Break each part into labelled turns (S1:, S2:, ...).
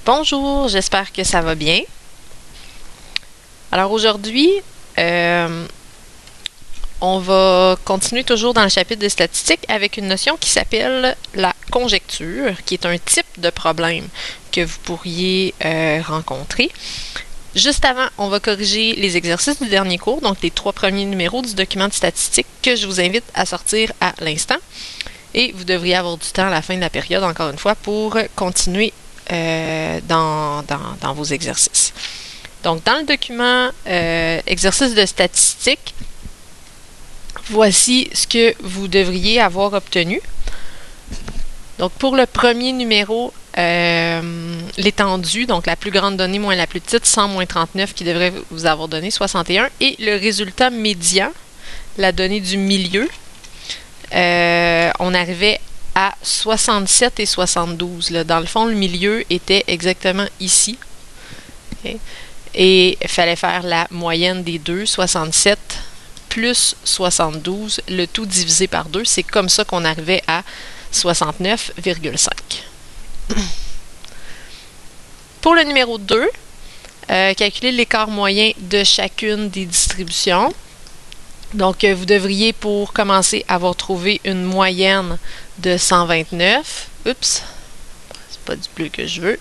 S1: Bonjour, j'espère que ça va bien. Alors aujourd'hui, on va continuer toujours dans le chapitre de statistiques avec une notion qui s'appelle la conjecture, qui est un type de problème que vous pourriez rencontrer. Juste avant, on va corriger les exercices du dernier cours, donc les 3 premiers numéros du document de statistiques que je vous invite à sortir à l'instant. Et vous devriez avoir du temps à la fin de la période, encore une fois, pour continuer dans vos exercices. Donc, dans le document exercice de statistiques, voici ce que vous devriez avoir obtenu. Donc, pour le premier numéro, l'étendue, donc la plus grande donnée moins la plus petite, 100 moins 39, qui devrait vous avoir donné 61, et le résultat médian, la donnée du milieu, on arrivait à 67 et 72. Là. Dans le fond, le milieu était exactement ici. Okay. Et il fallait faire la moyenne des deux, 67 plus 72, le tout divisé par 2. C'est comme ça qu'on arrivait à 69,5. Pour le numéro 2, calculer l'écart moyen de chacune des distributions. Donc, vous devriez, pour commencer, avoir trouvé une moyenne de 129. Oups, c'est pas du bleu que je veux.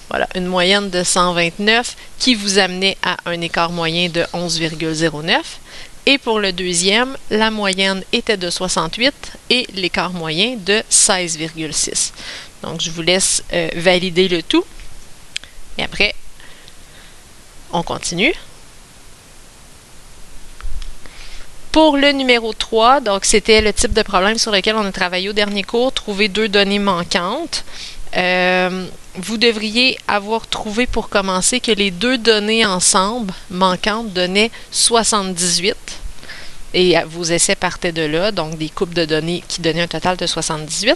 S1: Voilà, une moyenne de 129 qui vous amenait à un écart moyen de 11,09. Et pour le deuxième, la moyenne était de 68 et l'écart moyen de 16,6. Donc, je vous laisse valider le tout. Et après, on continue. Pour le numéro 3, donc c'était le type de problème sur lequel on a travaillé au dernier cours, trouver 2 données manquantes. Vous devriez avoir trouvé pour commencer que les 2 données ensemble manquantes donnaient 78. Et vos essais partaient de là, donc des coupes de données qui donnaient un total de 78.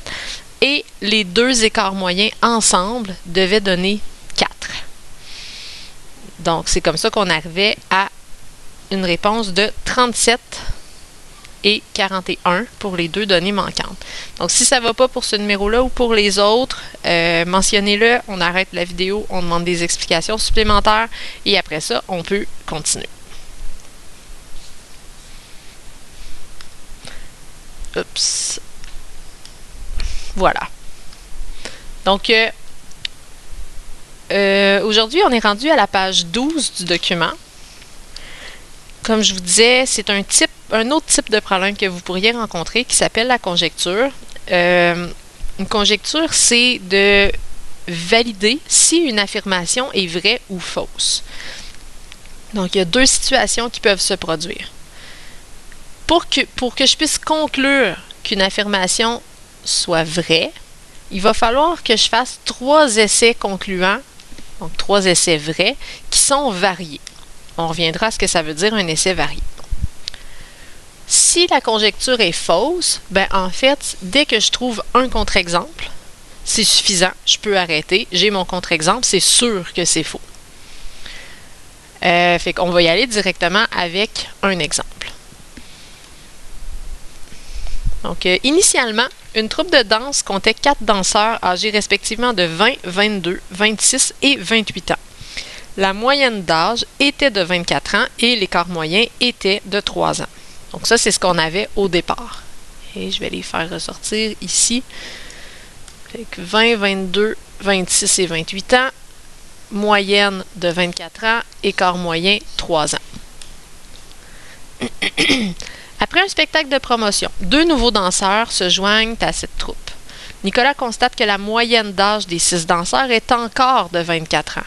S1: Et les 2 écarts moyens ensemble devaient donner 4. Donc c'est comme ça qu'on arrivait à une réponse de 37 et 41 pour les 2 données manquantes. Donc, si ça ne va pas pour ce numéro-là ou pour les autres, mentionnez-le, on arrête la vidéo, on demande des explications supplémentaires et après ça, on peut continuer. Oups. Voilà. Donc, aujourd'hui, on est rendu à la page 12 du document. Comme je vous disais, c'est un autre type de problème que vous pourriez rencontrer qui s'appelle la conjecture. Une conjecture, c'est de valider si une affirmation est vraie ou fausse. Donc, il y a 2 situations qui peuvent se produire. Pour que je puisse conclure qu'une affirmation soit vraie, il va falloir que je fasse 3 essais concluants, donc 3 essais vrais, qui sont variés. On reviendra à ce que ça veut dire un essai varié. Si la conjecture est fausse, ben en fait, dès que je trouve un contre-exemple, c'est suffisant, je peux arrêter, j'ai mon contre-exemple, c'est sûr que c'est faux. Fait qu'on va y aller directement avec un exemple. Donc, initialement, une troupe de danse comptait 4 danseurs âgés respectivement de 20, 22, 26 et 28 ans. La moyenne d'âge était de 24 ans et l'écart moyen était de 3 ans. Donc ça, c'est ce qu'on avait au départ. Et je vais les faire ressortir ici. Fait que 20, 22, 26 et 28 ans. Moyenne de 24 ans. Écart moyen, 3 ans. Après un spectacle de promotion, 2 nouveaux danseurs se joignent à cette troupe. Nicolas constate que la moyenne d'âge des 6 danseurs est encore de 24 ans.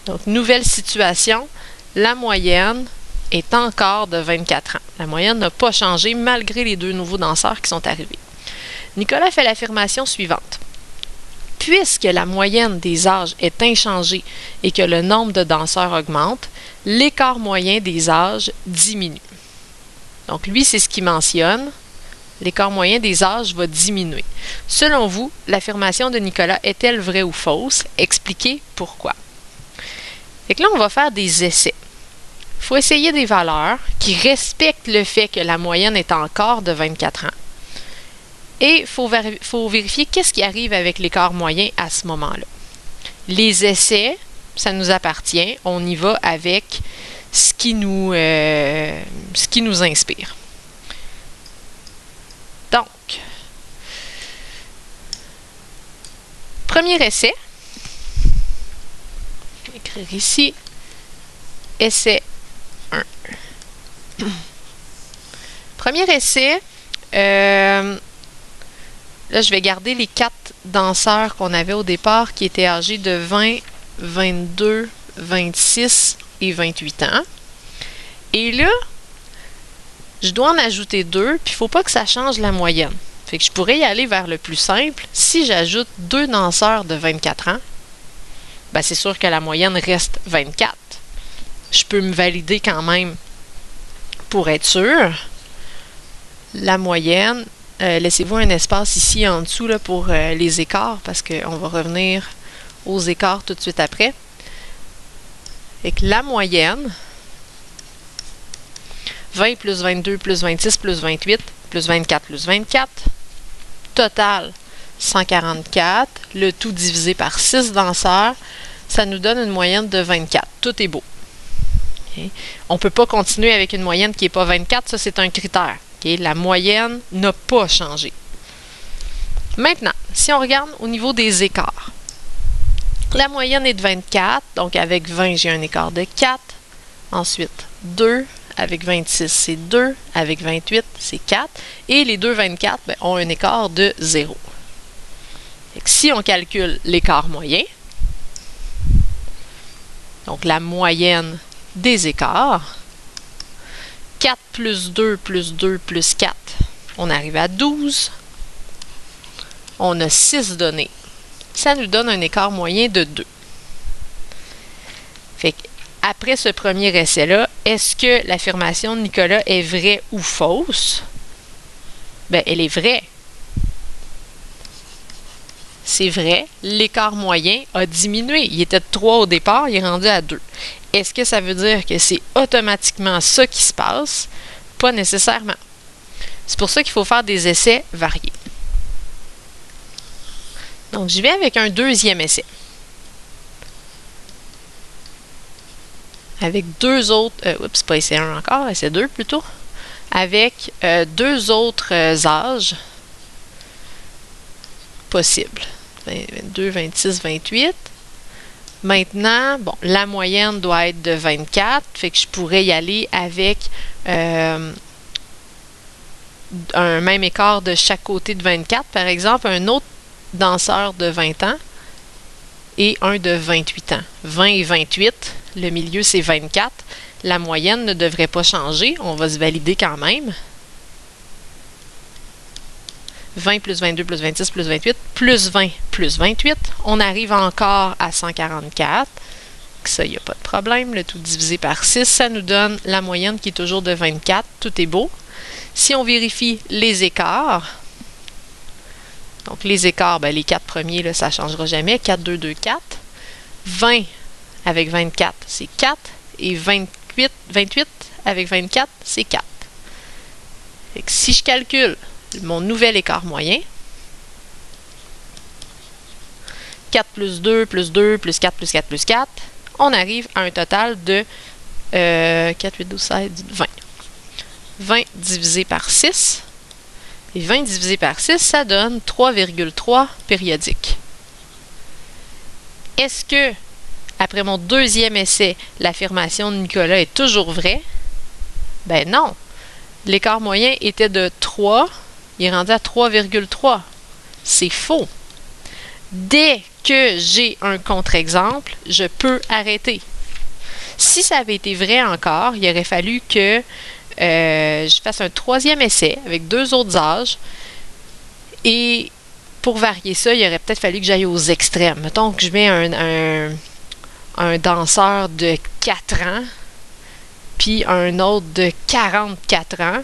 S1: Donc, nouvelle situation, la moyenne est encore de 24 ans. La moyenne n'a pas changé malgré les 2 nouveaux danseurs qui sont arrivés. Nicolas fait l'affirmation suivante. Puisque la moyenne des âges est inchangée et que le nombre de danseurs augmente, l'écart moyen des âges diminue. Donc, lui, c'est ce qu'il mentionne. L'écart moyen des âges va diminuer. Selon vous, l'affirmation de Nicolas est-elle vraie ou fausse? Expliquez pourquoi. Fait que là, on va faire des essais. Il faut essayer des valeurs qui respectent le fait que la moyenne est encore de 24 ans. Et il faut vérifier qu'est-ce qui arrive avec l'écart moyen à ce moment-là. Les essais, ça nous appartient. On y va avec ce qui nous inspire. Donc, premier essai. Je vais écrire ici. Essai 1. Premier essai. Là, je vais garder les 4 danseurs qu'on avait au départ qui étaient âgés de 20, 22, 26 et 28 ans. Et là, je dois en ajouter 2, puis il ne faut pas que ça change la moyenne. Fait que je pourrais y aller vers le plus simple. Si j'ajoute 2 danseurs de 24 ans, ben c'est sûr que la moyenne reste 24. Je peux me valider quand même pour être sûr. La moyenne, laissez-vous un espace ici en dessous là, pour les écarts, parce qu'on va revenir aux écarts tout de suite après. Et que la moyenne, 20 plus 22 plus 26 plus 28 plus 24 plus 24, total 144, le tout divisé par 6 danseurs, ça nous donne une moyenne de 24. Tout est beau. Okay. On ne peut pas continuer avec une moyenne qui n'est pas 24, ça c'est un critère. Okay. La moyenne n'a pas changé. Maintenant, si on regarde au niveau des écarts, la moyenne est de 24, donc avec 20, j'ai un écart de 4. Ensuite, 2, avec 26, c'est 2. Avec 28, c'est 4. Et les deux 24 ben, ont un écart de 0. Fait que si on calcule l'écart moyen, donc la moyenne des écarts, 4 plus 2 plus 2 plus 4, on arrive à 12. On a 6 données. Ça nous donne un écart moyen de 2. Fait que, après ce premier essai-là, est-ce que l'affirmation de Nicolas est vraie ou fausse? Bien, elle est vraie. C'est vrai, l'écart moyen a diminué. Il était de 3 au départ, il est rendu à 2. Est-ce que ça veut dire que c'est automatiquement ça qui se passe? Pas nécessairement. C'est pour ça qu'il faut faire des essais variés. Donc, je vais avec un deuxième essai. Avec deux autres... oups, pas essai 1 encore, essai 2 plutôt. Avec 2 autres âges possibles. 22, 26, 28. Maintenant, bon, la moyenne doit être de 24, fait que je pourrais y aller avec un même écart de chaque côté de 24. Par exemple, un autre danseur de 20 ans et un de 28 ans. 20 et 28, le milieu c'est 24. La moyenne ne devrait pas changer, on va se valider quand même. 20 plus 22 plus 26 plus 28 plus 20 plus 28, on arrive encore à 144. Ça, il n'y a pas de problème. Le tout divisé par 6, ça nous donne la moyenne qui est toujours de 24. Tout est beau. Si on vérifie les écarts, donc les écarts, ben, les 4 premiers, là, ça ne changera jamais. 4, 2, 2, 4. 20 avec 24, c'est 4. Et 28 avec 24, c'est 4. Fait que si je calcule mon nouvel écart moyen, 4 plus 2 plus 2 plus 4 plus 4 plus 4, on arrive à un total de 4, 8, 12, 16, 20. 20 divisé par 6. Et 20 divisé par 6, ça donne 3,3 périodiques. Est-ce que, après mon deuxième essai, l'affirmation de Nicolas est toujours vraie? Ben non. L'écart moyen était de 3. Il est rendu à 3,3. C'est faux. Dès que j'ai un contre-exemple, je peux arrêter. Si ça avait été vrai encore, il aurait fallu que je fasse un troisième essai avec 2 autres âges. Et pour varier ça, il aurait peut-être fallu que j'aille aux extrêmes. Mettons que je mets un danseur de 4 ans, puis un autre de 44 ans.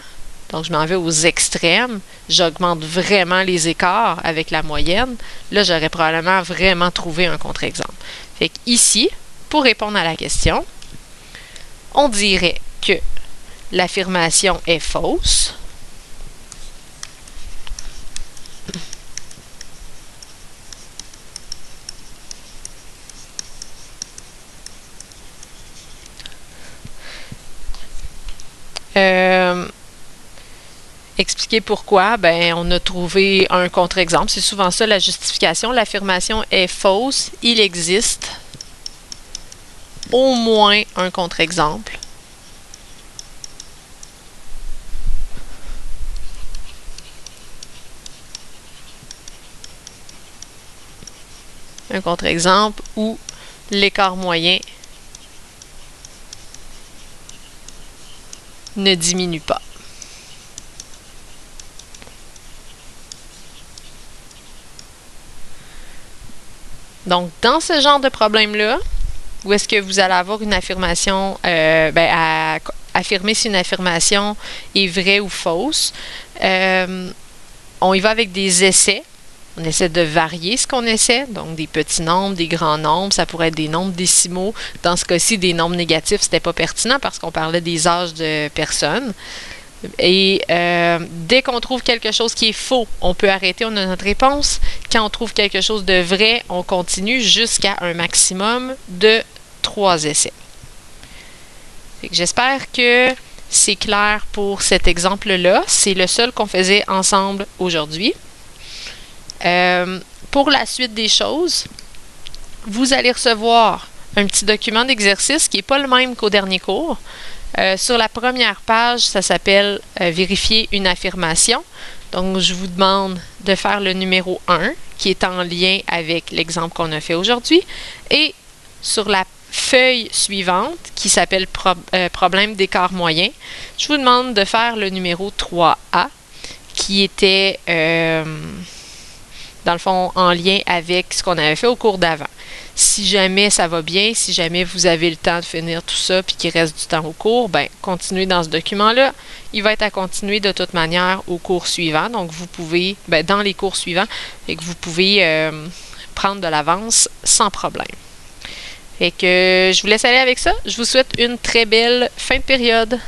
S1: Donc, je m'en vais aux extrêmes. J'augmente vraiment les écarts avec la moyenne. Là, j'aurais probablement vraiment trouvé un contre-exemple. Fait qu'ici, pour répondre à la question, on dirait que l'affirmation est fausse. Expliquer pourquoi, ben on a trouvé un contre-exemple. C'est souvent ça la justification. L'affirmation est fausse. Il existe au moins un contre-exemple. Un contre-exemple où l'écart moyen ne diminue pas. Donc, dans ce genre de problème-là, où est-ce que vous allez avoir une affirmation, à affirmer si une affirmation est vraie ou fausse, on y va avec des essais. On essaie de varier ce qu'on essaie, donc des petits nombres, des grands nombres, ça pourrait être des nombres décimaux. Dans ce cas-ci, des nombres négatifs, c'était pas pertinent parce qu'on parlait des âges de personnes. Et dès qu'on trouve quelque chose qui est faux, on peut arrêter, on a notre réponse. Quand on trouve quelque chose de vrai, on continue jusqu'à un maximum de 3 essais. J'espère que c'est clair pour cet exemple-là. C'est le seul qu'on faisait ensemble aujourd'hui. Pour la suite des choses, vous allez recevoir un petit document d'exercice qui n'est pas le même qu'au dernier cours. Sur la première page, ça s'appelle « Vérifier une affirmation ». Donc, je vous demande de faire le numéro 1, qui est en lien avec l'exemple qu'on a fait aujourd'hui. Et sur la feuille suivante, qui s'appelle Problème d'écart moyen, je vous demande de faire le numéro 3A, qui était, dans le fond, en lien avec ce qu'on avait fait au cours d'avant. Si jamais ça va bien, si jamais vous avez le temps de finir tout ça puis qu'il reste du temps au cours, ben continuez dans ce document-là. Il va être à continuer de toute manière au cours suivant. Donc, vous pouvez, dans les cours suivants, et que vous pouvez prendre de l'avance sans problème. Et que je vous laisse aller avec ça. Je vous souhaite une très belle fin de période.